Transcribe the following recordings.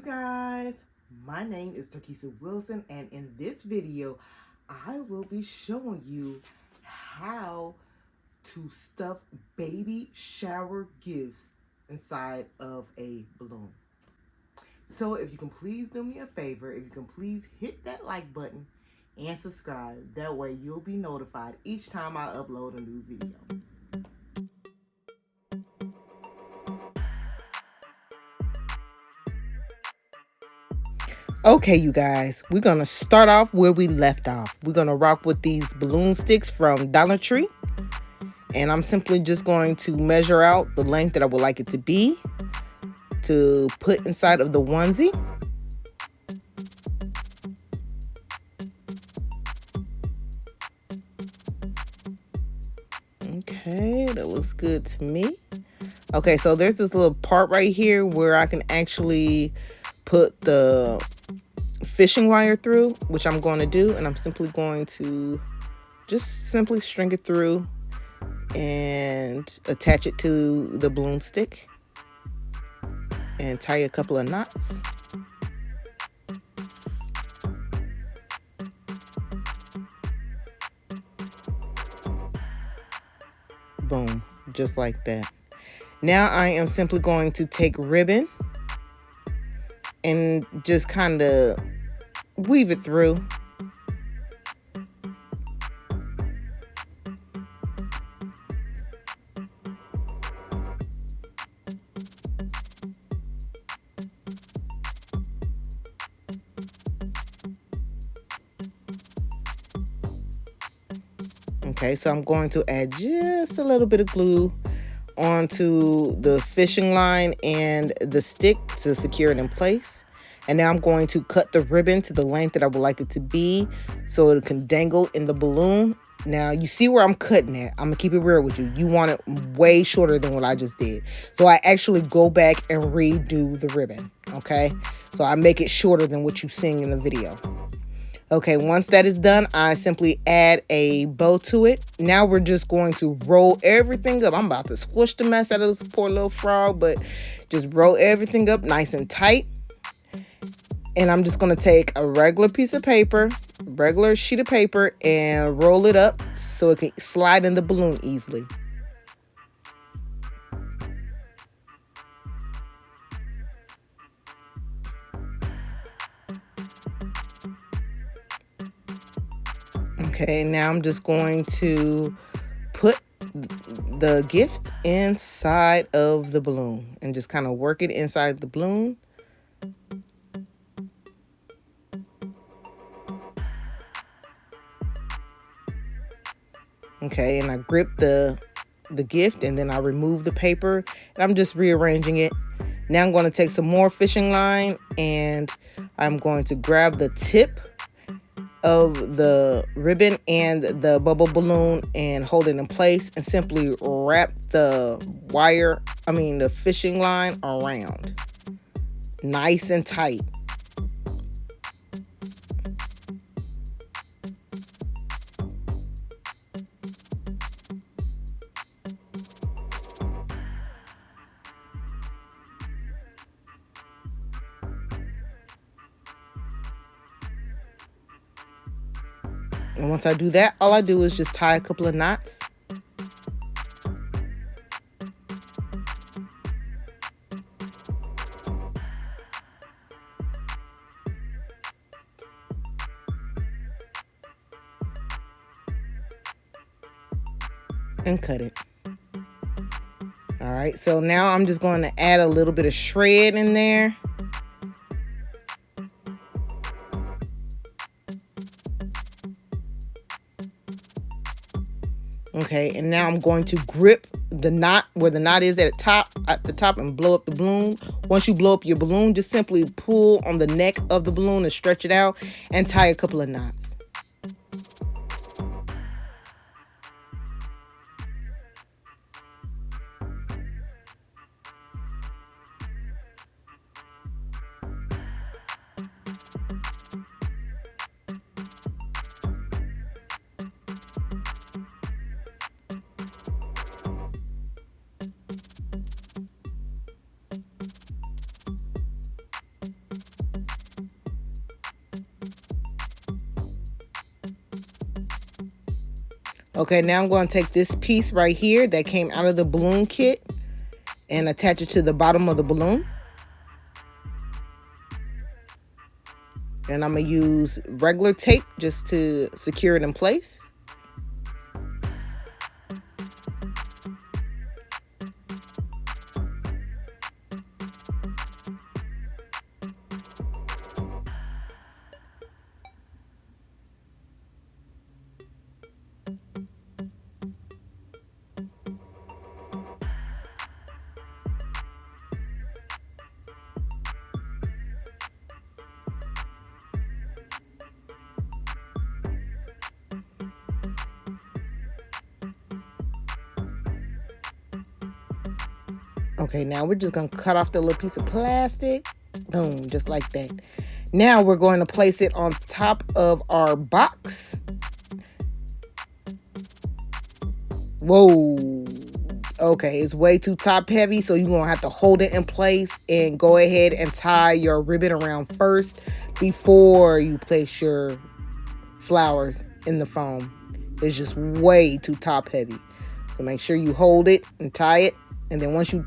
guys, my name is Turkissa Wilson, and in this video I will be showing you how to stuff baby shower gifts inside of a balloon. So if you can please do me a favor, if you can please hit that like button and subscribe, that way you'll be notified each time I upload a new video. Okay, you guys, we're going to start off where we left off. We're going to rock with these balloon sticks from Dollar Tree. And I'm simply just going to measure out the length that I would like it to be to put inside of the onesie. Okay, that looks good to me. Okay, so there's this little part right here where I can actually put the fishing wire through, which I'm going to do, and I'm simply going to just simply string it through and attach it to the balloon stick and tie a couple of knots. Boom, just like that. Now I am simply going to take ribbon and just kind of weave it through. Okay, so I'm going to add just a little bit of glue onto the fishing line and the stick to secure it in place. And now I'm going to cut the ribbon to the length that I would like it to be so it can dangle in the balloon. Now, you see where I'm cutting at. I'm going to keep it real with you. You want it way shorter than what I just did. So I actually go back and redo the ribbon, okay? So I make it shorter than what you're seeing in the video. Okay, once that is done, I simply add a bow to it. Now we're just going to roll everything up. I'm about to squish the mess out of this poor little frog, but just roll everything up nice and tight. And I'm just going to take a regular piece of paper, regular sheet of paper, and roll it up so it can slide in the balloon easily. Okay, now I'm just going to put the gift inside of the balloon and just kind of work it inside the balloon. Okay, and I grip the gift and then I remove the paper and I'm just rearranging it. Now I'm going to take some more fishing line and I'm going to grab the tip of the ribbon and the bubble balloon and hold it in place and simply wrap the fishing line around nice and tight. And once I do that, all I do is just tie a couple of knots. And cut it. All right, so now I'm just going to add a little bit of shred in there. Okay, and now I'm going to grip the knot where the knot is at the top and blow up the balloon. Once you blow up your balloon, just simply pull on the neck of the balloon and stretch it out and tie a couple of knots. Okay, now I'm going to take this piece right here that came out of the balloon kit and attach it to the bottom of the balloon. And I'm going to use regular tape just to secure it in place. Okay, now we're just going to cut off the little piece of plastic. Boom, just like that. Now we're going to place it on top of our box. Whoa. Okay, it's way too top heavy, so you're going to have to hold it in place and go ahead and tie your ribbon around first before you place your flowers in the foam. It's just way too top heavy. So make sure you hold it and tie it. And then once you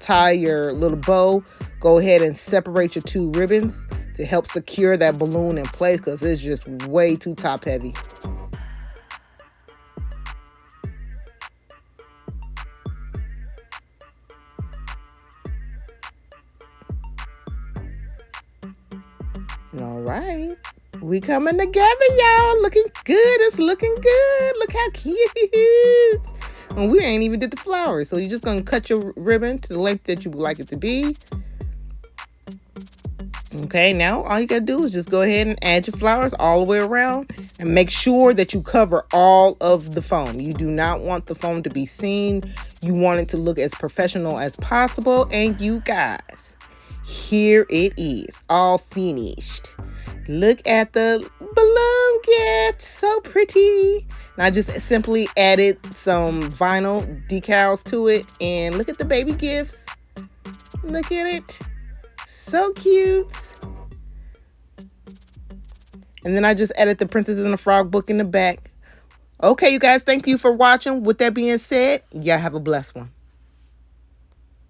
tie your little bow, go ahead and separate your two ribbons to help secure that balloon in place because it's just way too top heavy. All right. We coming together, y'all. Looking good. It's looking good. Look how cute. And we ain't even did the flowers. So you're just going to cut your ribbon to the length that you would like it to be. Okay, now all you got to do is just go ahead and add your flowers all the way around. And make sure that you cover all of the foam. You do not want the foam to be seen. You want it to look as professional as possible. And you guys, here it is. All finished. Look at the balloon gift. So pretty. And I just simply added some vinyl decals to it. And look at the baby gifts. Look at it. So cute. And then I just added the Princess and the Frog book in the back. Okay, you guys, thank you for watching. With that being said, y'all have a blessed one.